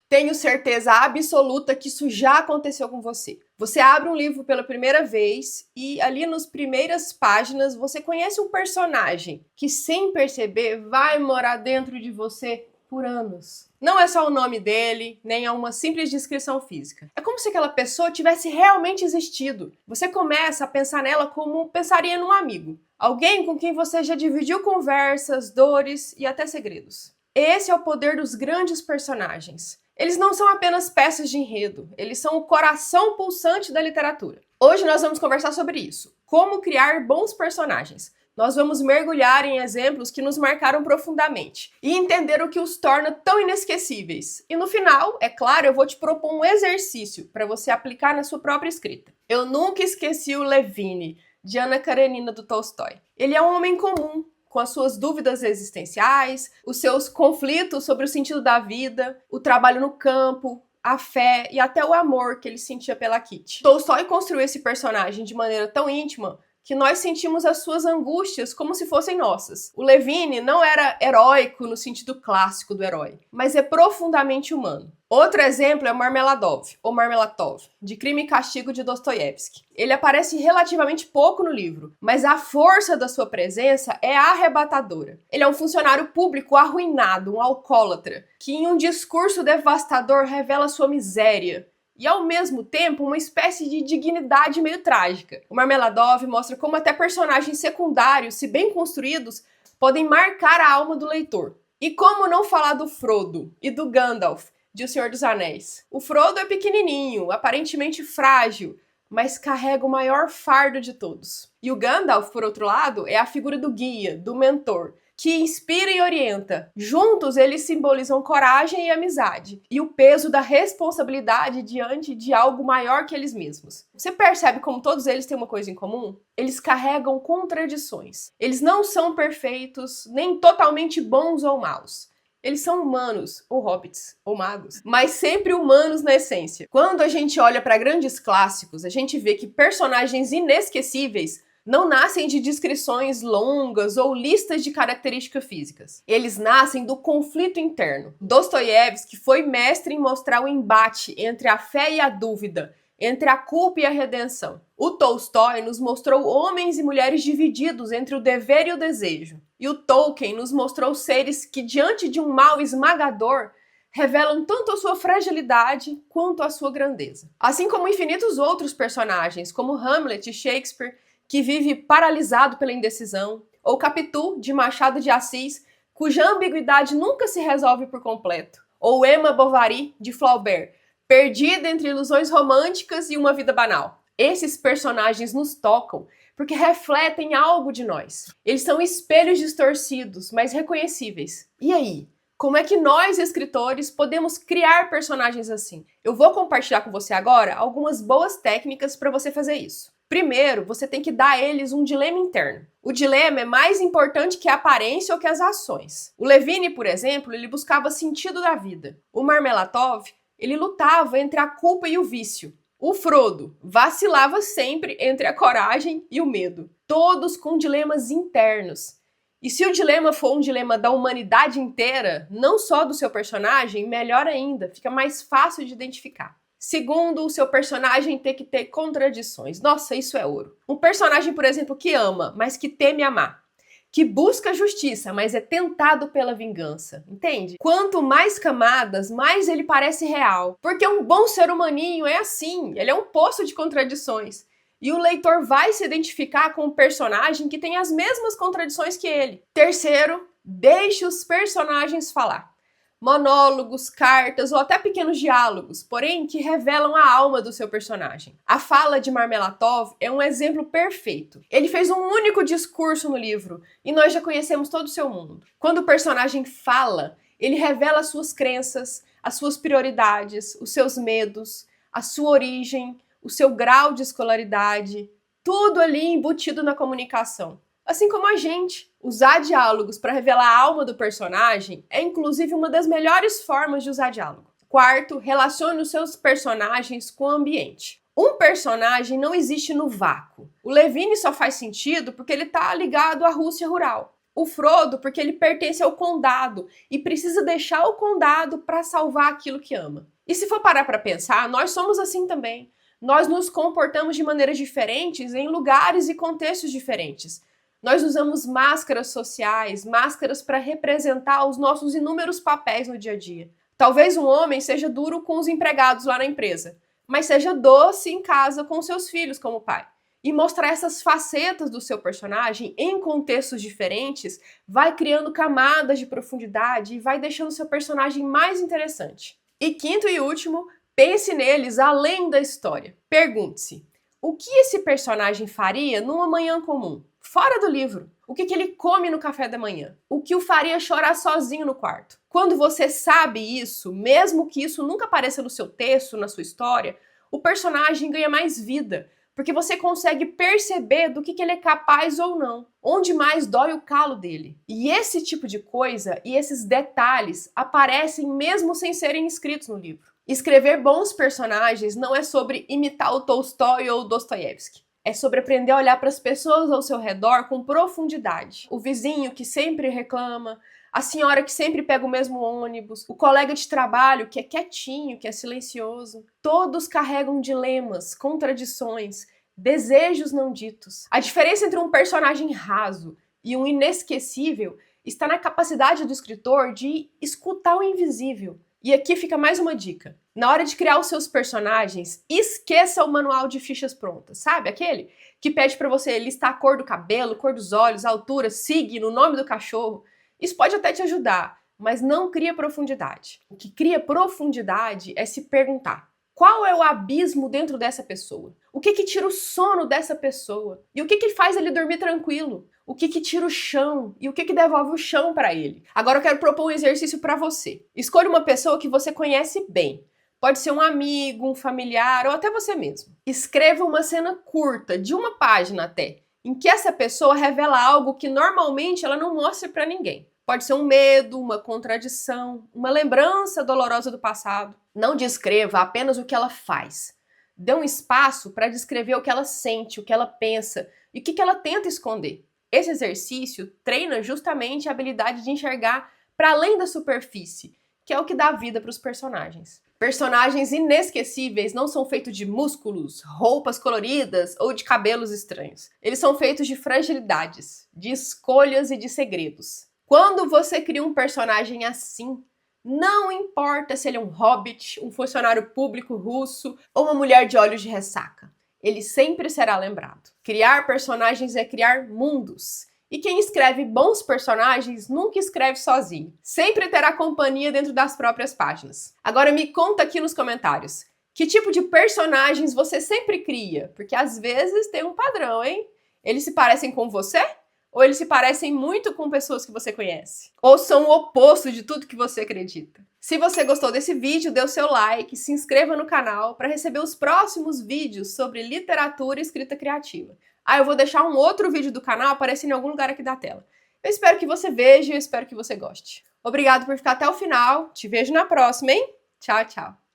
Tenho certeza absoluta que isso já aconteceu com você. Você abre um livro pela primeira vez e ali nas primeiras páginas você conhece um personagem que, sem perceber, vai morar dentro de você por anos. Não é só o nome dele, nem é uma simples descrição física. É como se aquela pessoa tivesse realmente existido. Você começa a pensar nela como pensaria num amigo. Alguém com quem você já dividiu conversas, dores e até segredos. Esse é o poder dos grandes personagens. Eles não são apenas peças de enredo, eles são o coração pulsante da literatura. Hoje nós vamos conversar sobre isso. Como criar bons personagens. Nós vamos mergulhar em exemplos que nos marcaram profundamente e entender o que os torna tão inesquecíveis. E no final, é claro, eu vou te propor um exercício para você aplicar na sua própria escrita. Eu nunca esqueci o Levine, de Ana Karenina do Tolstói. Ele é um homem comum, com as suas dúvidas existenciais, os seus conflitos sobre o sentido da vida, o trabalho no campo, a fé e até o amor que ele sentia pela Kitty. Tolstói construiu esse personagem de maneira tão íntima que nós sentimos as suas angústias como se fossem nossas. O Levine não era heróico no sentido clássico do herói, mas é profundamente humano. Outro exemplo é Marmeladov, ou Marmelatov, de Crime e Castigo de Dostoiévski. Ele aparece relativamente pouco no livro, mas a força da sua presença é arrebatadora. Ele é um funcionário público arruinado, um alcoólatra, que em um discurso devastador revela sua miséria, e ao mesmo tempo uma espécie de dignidade meio trágica. O Marmeladov mostra como até personagens secundários, se bem construídos, podem marcar a alma do leitor. E como não falar do Frodo e do Gandalf, de O Senhor dos Anéis? O Frodo é pequenininho, aparentemente frágil, mas carrega o maior fardo de todos. E o Gandalf, por outro lado, é a figura do guia, do mentor, que inspira e orienta. Juntos, eles simbolizam coragem e amizade, e o peso da responsabilidade diante de algo maior que eles mesmos. Você percebe como todos eles têm uma coisa em comum? Eles carregam contradições. Eles não são perfeitos, nem totalmente bons ou maus. Eles são humanos, ou hobbits, ou magos, mas sempre humanos na essência. Quando a gente olha para grandes clássicos, a gente vê que personagens inesquecíveis não nascem de descrições longas ou listas de características físicas. Eles nascem do conflito interno. Dostoiévski foi mestre em mostrar o embate entre a fé e a dúvida, entre a culpa e a redenção. O Tolstói nos mostrou homens e mulheres divididos entre o dever e o desejo. E o Tolkien nos mostrou seres que, diante de um mal esmagador, revelam tanto a sua fragilidade quanto a sua grandeza. Assim como infinitos outros personagens, como Hamlet e Shakespeare, que vive paralisado pela indecisão, ou Capitu, de Machado de Assis, cuja ambiguidade nunca se resolve por completo, ou Emma Bovary, de Flaubert, perdida entre ilusões românticas e uma vida banal. Esses personagens nos tocam porque refletem algo de nós. Eles são espelhos distorcidos, mas reconhecíveis. E aí? Como é que nós, escritores, podemos criar personagens assim? Eu vou compartilhar com você agora algumas boas técnicas para você fazer isso. Primeiro, você tem que dar a eles um dilema interno. O dilema é mais importante que a aparência ou que as ações. O Levine, por exemplo, ele buscava sentido da vida. O Marmelatov, ele lutava entre a culpa e o vício. O Frodo vacilava sempre entre a coragem e o medo. Todos com dilemas internos. E se o dilema for um dilema da humanidade inteira, não só do seu personagem, melhor ainda, fica mais fácil de identificar. Segundo, o seu personagem tem que ter contradições. Nossa, isso é ouro. Um personagem, por exemplo, que ama, mas que teme amar. Que busca justiça, mas é tentado pela vingança. Entende? Quanto mais camadas, mais ele parece real. Porque um bom ser humaninho é assim. Ele é um poço de contradições. E o leitor vai se identificar com um personagem que tem as mesmas contradições que ele. Terceiro, deixe os personagens falar. Monólogos, cartas ou até pequenos diálogos, porém que revelam a alma do seu personagem. A fala de Marmelatov é um exemplo perfeito. Ele fez um único discurso no livro e nós já conhecemos todo o seu mundo. Quando o personagem fala, ele revela as suas crenças, as suas prioridades, os seus medos, a sua origem, o seu grau de escolaridade, tudo ali embutido na comunicação. Assim como a gente. Usar diálogos para revelar a alma do personagem é inclusive uma das melhores formas de usar diálogo. Quarto, relacione os seus personagens com o ambiente. Um personagem não existe no vácuo. O Levine só faz sentido porque ele está ligado à Rússia rural. O Frodo porque ele pertence ao condado e precisa deixar o condado para salvar aquilo que ama. E se for parar para pensar, nós somos assim também. Nós nos comportamos de maneiras diferentes em lugares e contextos diferentes. Nós usamos máscaras sociais, máscaras para representar os nossos inúmeros papéis no dia a dia. Talvez um homem seja duro com os empregados lá na empresa, mas seja doce em casa com seus filhos como pai. E mostrar essas facetas do seu personagem em contextos diferentes vai criando camadas de profundidade e vai deixando seu personagem mais interessante. E quinto e último, pense neles além da história. Pergunte-se, o que esse personagem faria numa manhã comum? Fora do livro. O que ele come no café da manhã? O que o faria chorar sozinho no quarto? Quando você sabe isso, mesmo que isso nunca apareça no seu texto, na sua história, o personagem ganha mais vida, porque você consegue perceber do que ele é capaz ou não, onde mais dói o calo dele. E esse tipo de coisa e esses detalhes aparecem mesmo sem serem escritos no livro. Escrever bons personagens não é sobre imitar o Tolstói ou o Dostoiévski. É sobre aprender a olhar para as pessoas ao seu redor com profundidade. O vizinho que sempre reclama, a senhora que sempre pega o mesmo ônibus, o colega de trabalho que é quietinho, que é silencioso. Todos carregam dilemas, contradições, desejos não ditos. A diferença entre um personagem raso e um inesquecível está na capacidade do escritor de escutar o invisível. E aqui fica mais uma dica. Na hora de criar os seus personagens, esqueça o manual de fichas prontas, sabe? Aquele que pede para você listar a cor do cabelo, cor dos olhos, altura, signo, nome do cachorro. Isso pode até te ajudar, mas não cria profundidade. O que cria profundidade é se perguntar: qual é o abismo dentro dessa pessoa? O que tira o sono dessa pessoa? E o que faz ele dormir tranquilo? O que tira o chão? E o que devolve o chão para ele? Agora eu quero propor um exercício para você. Escolha uma pessoa que você conhece bem. Pode ser um amigo, um familiar ou até você mesmo. Escreva uma cena curta, de uma página até, em que essa pessoa revela algo que normalmente ela não mostra para ninguém. Pode ser um medo, uma contradição, uma lembrança dolorosa do passado. Não descreva apenas o que ela faz. Dê um espaço para descrever o que ela sente, o que ela pensa e o que ela tenta esconder. Esse exercício treina justamente a habilidade de enxergar para além da superfície, que é o que dá vida para os personagens. Personagens inesquecíveis não são feitos de músculos, roupas coloridas ou de cabelos estranhos. Eles são feitos de fragilidades, de escolhas e de segredos. Quando você cria um personagem assim, não importa se ele é um hobbit, um funcionário público russo ou uma mulher de olhos de ressaca. Ele sempre será lembrado. Criar personagens é criar mundos. E quem escreve bons personagens nunca escreve sozinho. Sempre terá companhia dentro das próprias páginas. Agora me conta aqui nos comentários. Que tipo de personagens você sempre cria? Porque às vezes tem um padrão, hein? Eles se parecem com você? Ou eles se parecem muito com pessoas que você conhece? Ou são o oposto de tudo que você acredita? Se você gostou desse vídeo, dê o seu like, se inscreva no canal para receber os próximos vídeos sobre literatura e escrita criativa. Eu vou deixar um outro vídeo do canal aparecendo em algum lugar aqui da tela. Eu espero que você veja e eu espero que você goste. Obrigado por ficar até o final. Te vejo na próxima, hein? Tchau, tchau.